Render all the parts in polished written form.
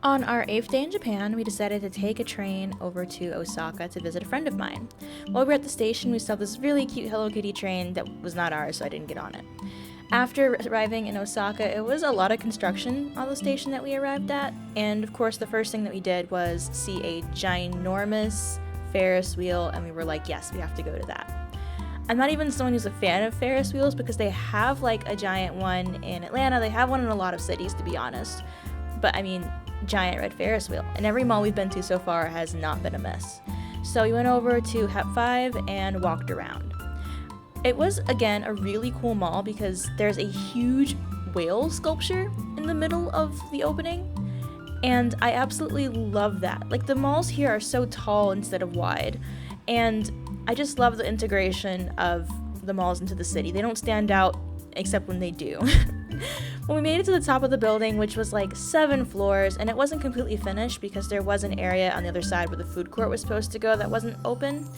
On our 8th day in Japan, we decided to take a train over to Osaka to visit a friend of mine. While we were at the station, we saw this really cute Hello Kitty train that was not ours, so I didn't get on it. After arriving in Osaka, it was a lot of construction on the station that we arrived at, and of course, the first thing that we did was see a ginormous Ferris wheel, and we were like, yes, we have to go to that. I'm not even someone who's a fan of Ferris wheels because they have like a giant one in Atlanta. They have one in a lot of cities, to be honest. But I mean, giant red Ferris wheel. And every mall we've been to so far has not been a miss. So we went over to Hep 5 and walked around. It was, again, a really cool mall because there's a huge whale sculpture in the middle of the opening. And I absolutely love that. Like, the malls here are so tall instead of wide. And I just love the integration of the malls into the city. They don't stand out except when they do. When we made it to the top of the building, which was like 7 floors, and it wasn't completely finished because there was an area on the other side where the food court was supposed to go that wasn't open,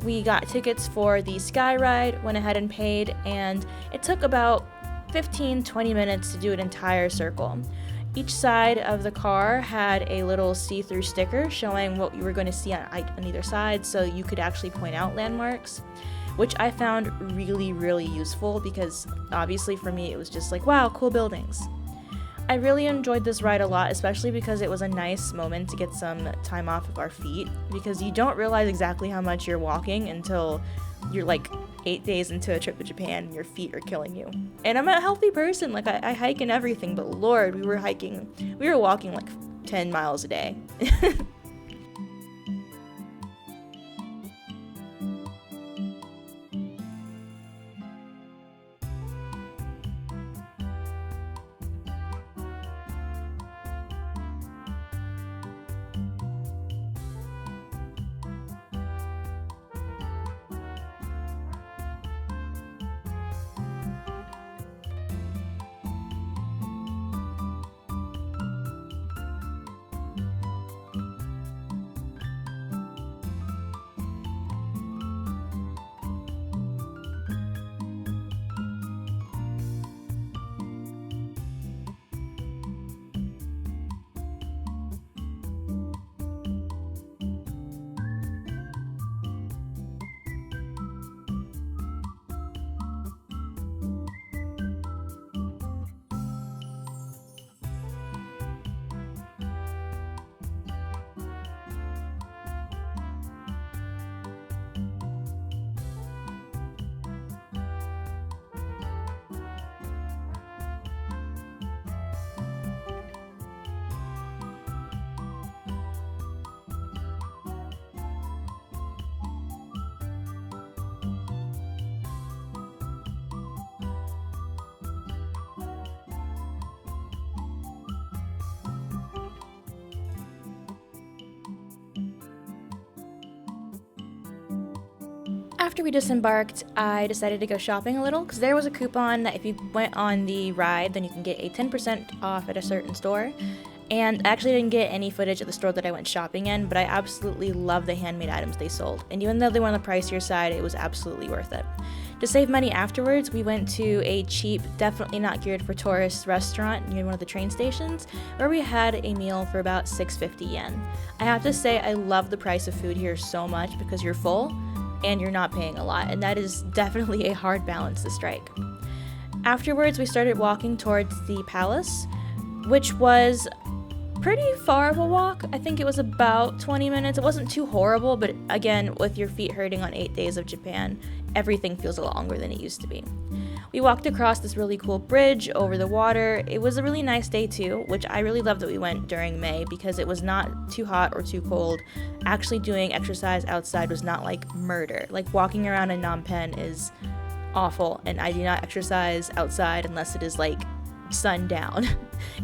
we got tickets for the Sky Ride, went ahead and paid, and it took about 15-20 minutes to do an entire circle. Each side of the car had a little see-through sticker showing what you were going to see on either side, so you could actually point out landmarks, which I found really, really useful because obviously for me it was just like, wow, cool buildings. I really enjoyed this ride a lot, especially because it was a nice moment to get some time off of our feet, because you don't realize exactly how much you're walking until you're like 8 days into a trip to Japan and your feet are killing you. And I'm a healthy person, like I hike and everything, but Lord, we were walking like 10 miles a day. After we disembarked, I decided to go shopping a little because there was a coupon that if you went on the ride, then you can get a 10% off at a certain store. And I actually didn't get any footage at the store that I went shopping in, but I absolutely love the handmade items they sold. And even though they were on the pricier side, it was absolutely worth it. To save money afterwards, we went to a cheap, definitely not geared for tourists restaurant near one of the train stations, where we had a meal for about 650 yen. I have to say, I love the price of food here so much because you're full and you're not paying a lot, and that is definitely a hard balance to strike. Afterwards, we started walking towards the palace, which was pretty far of a walk. I think it was about 20 minutes. It wasn't too horrible, but again, with your feet hurting on 8 days of Japan, everything feels a lot longer than it used to be. We walked across this really cool bridge over the water. It was a really nice day too, which I really loved that we went during May because it was not too hot or too cold. Actually doing exercise outside was not like murder. Like walking around in Phnom Penh is awful, and I do not exercise outside unless it is like sundown.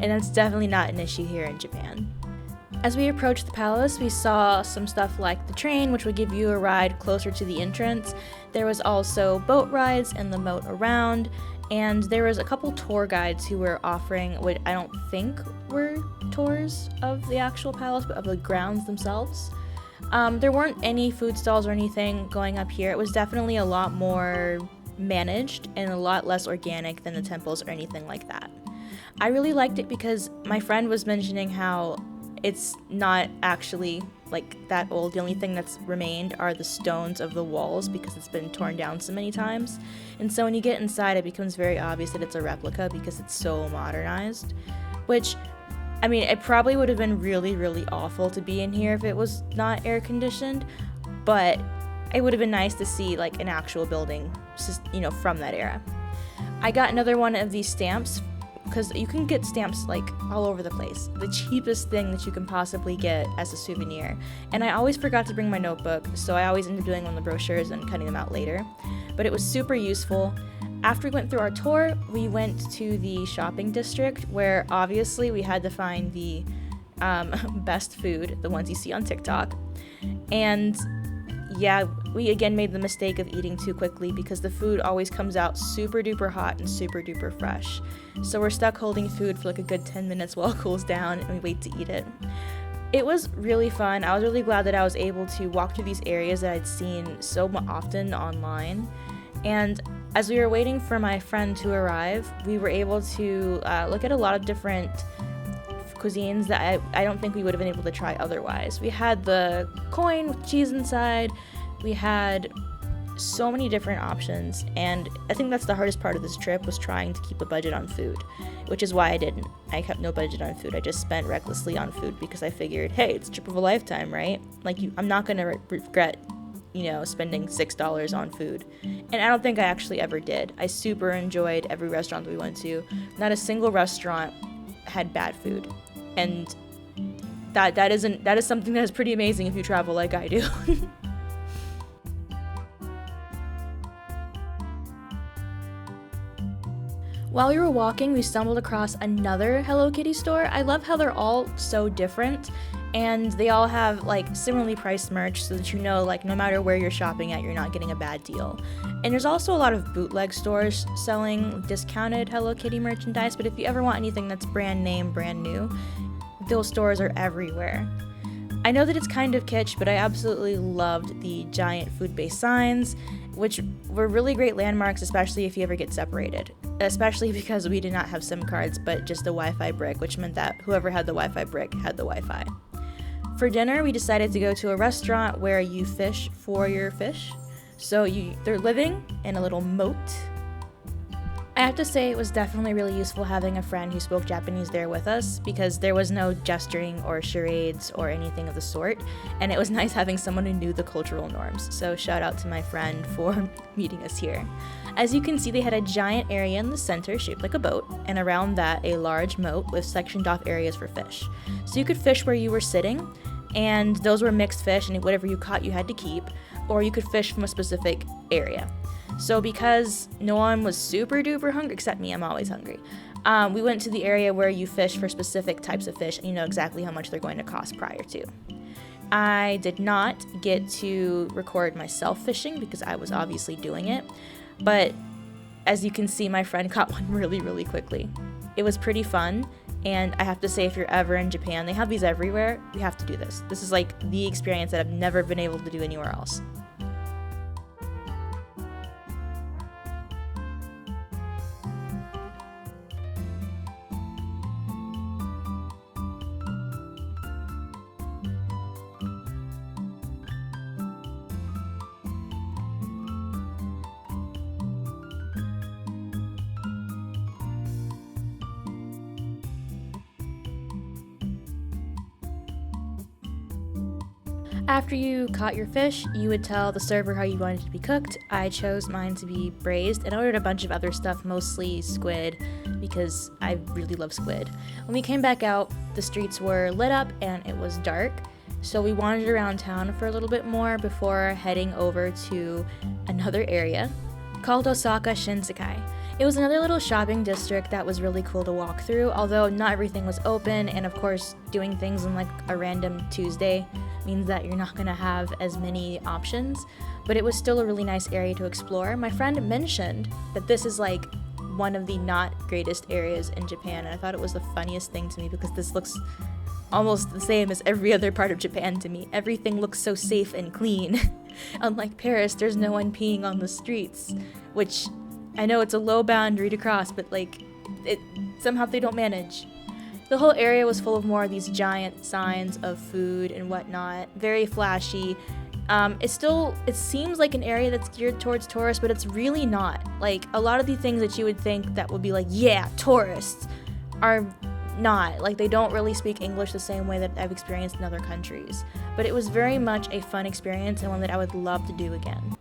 And that's definitely not an issue here in Japan. As we approached the palace, we saw some stuff like the train, which would give you a ride closer to the entrance. There was also boat rides in the moat around, and there was a couple tour guides who were offering what I don't think were tours of the actual palace, but of the grounds themselves. There weren't any food stalls or anything going up here. It was definitely a lot more managed and a lot less organic than the temples or anything like that. I really liked it because my friend was mentioning how it's not actually like that old. The only thing that's remained are the stones of the walls because it's been torn down so many times. And so when you get inside, it becomes very obvious that it's a replica because it's so modernized. Which, I mean, it probably would have been really, really awful to be in here if it was not air conditioned, but it would have been nice to see like an actual building, from that era. I got another one of these stamps because you can get stamps like all over the place. The cheapest thing that you can possibly get as a souvenir. And I always forgot to bring my notebook, so I always ended up doing one of the brochures and cutting them out later. But it was super useful. After we went through our tour, we went to the shopping district where obviously we had to find the best food, the ones you see on TikTok. And yeah, we again made the mistake of eating too quickly because the food always comes out super duper hot and super duper fresh. So we're stuck holding food for like a good 10 minutes while it cools down and we wait to eat it. It was really fun. I was really glad that I was able to walk through these areas that I'd seen so often online. And as we were waiting for my friend to arrive, we were able to look at a lot of different cuisines that I don't think we would have been able to try otherwise. We had the coin with cheese inside. We had so many different options, and I think that's the hardest part of this trip was trying to keep a budget on food, which is why I didn't. I kept no budget on food. I just spent recklessly on food because I figured, hey, it's a trip of a lifetime, right? Like, I'm not going to regret spending $6 on food. And I don't think I actually ever did. I super enjoyed every restaurant that we went to. Not a single restaurant had bad food. And that is something that is pretty amazing if you travel like I do. While we were walking, we stumbled across another Hello Kitty store. I love how they're all so different, and they all have like similarly priced merch so that like no matter where you're shopping at, you're not getting a bad deal. And there's also a lot of bootleg stores selling discounted Hello Kitty merchandise, but if you ever want anything that's brand name, brand new, those stores are everywhere. I know that it's kind of kitsch, but I absolutely loved the giant food-based signs, which were really great landmarks, especially if you ever get separated. Especially because we did not have SIM cards, but just a Wi-Fi brick, which meant that whoever had the Wi-Fi brick had the Wi-Fi. For dinner, we decided to go to a restaurant where you fish for your fish. So they're living in a little moat. I have to say it was definitely really useful having a friend who spoke Japanese there with us because there was no gesturing or charades or anything of the sort, and it was nice having someone who knew the cultural norms. So shout out to my friend for meeting us here. As you can see, they had a giant area in the center shaped like a boat, and around that a large moat with sectioned off areas for fish. So you could fish where you were sitting, and those were mixed fish, and whatever you caught you had to keep, or you could fish from a specific area. So because no one was super duper hungry, except me, I'm always hungry, we went to the area where you fish for specific types of fish and you know exactly how much they're going to cost prior to. I did not get to record myself fishing because I was obviously doing it, but as you can see, my friend caught one really, really quickly. It was pretty fun, and I have to say, if you're ever in Japan, they have these everywhere, you have to do this. This is like the experience that I've never been able to do anywhere else. After you caught your fish, you would tell the server how you wanted it to be cooked. I chose mine to be braised and ordered a bunch of other stuff, mostly squid, because I really love squid. When we came back out, the streets were lit up and it was dark, so we wandered around town for a little bit more before heading over to another area called Osaka Shinsekai. It was another little shopping district that was really cool to walk through, although not everything was open, and of course doing things on like a random Tuesday means that you're not going to have as many options, but it was still a really nice area to explore. My friend mentioned that this is like one of the not greatest areas in Japan, and I thought it was the funniest thing to me because this looks almost the same as every other part of Japan to me. Everything looks so safe and clean. Unlike Paris, there's no one peeing on the streets, which I know it's a low boundary to cross, but like somehow they don't manage. The whole area was full of more of these giant signs of food and whatnot, very flashy. It seems like an area that's geared towards tourists, but it's really not. Like, a lot of the things that you would think that would be like, yeah, tourists, are not. Like, they don't really speak English the same way that I've experienced in other countries. But it was very much a fun experience and one that I would love to do again.